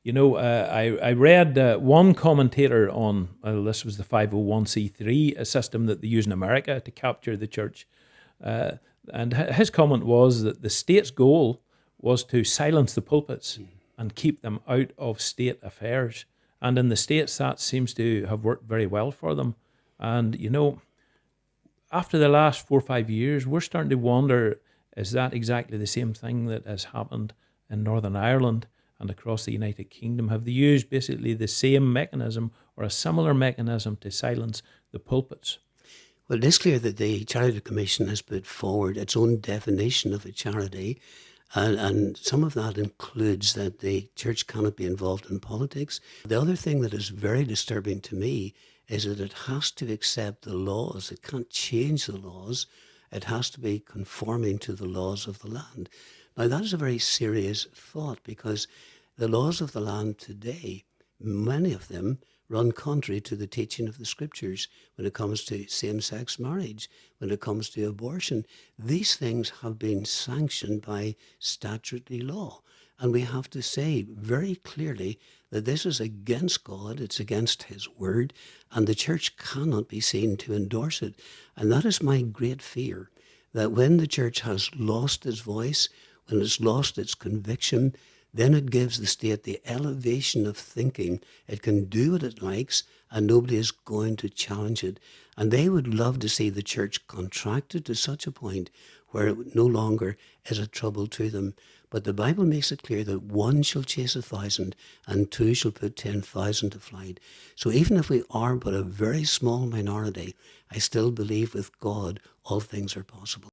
I read one commentator on, this was the 501c3 system that they use in America to capture the church. And his comment was that the state's goal was to silence the pulpits and keep them out of state affairs. And in the States, that seems to have worked very well for them. And, after the last 4 or 5 years, we're starting to wonder, is that exactly the same thing that has happened in Northern Ireland and across the United Kingdom? Have they used basically the same mechanism or a similar mechanism to silence the pulpits? Well, it is clear that the Charity Commission has put forward its own definition of a charity, and some of that includes that the church cannot be involved in politics. The other thing that is very disturbing to me is that it has to accept the laws. It can't change the laws. It has to be conforming to the laws of the land. Now, that is a very serious thought, because the laws of the land today, many of them, run contrary to the teaching of the scriptures when it comes to same-sex marriage, when it comes to abortion. These things have been sanctioned by statutory law. And we have to say very clearly that this is against God, it's against his word, and the church cannot be seen to endorse it. And that is my great fear, that when the church has lost its voice, when it's lost its conviction, then it gives the state the elevation of thinking it can do what it likes and nobody is going to challenge it. And they would love to see the church contracted to such a point where it no longer is a trouble to them. But the Bible makes it clear that one shall chase 1,000 and two shall put 10,000 to flight. So even if we are but a very small minority, I still believe with God all things are possible.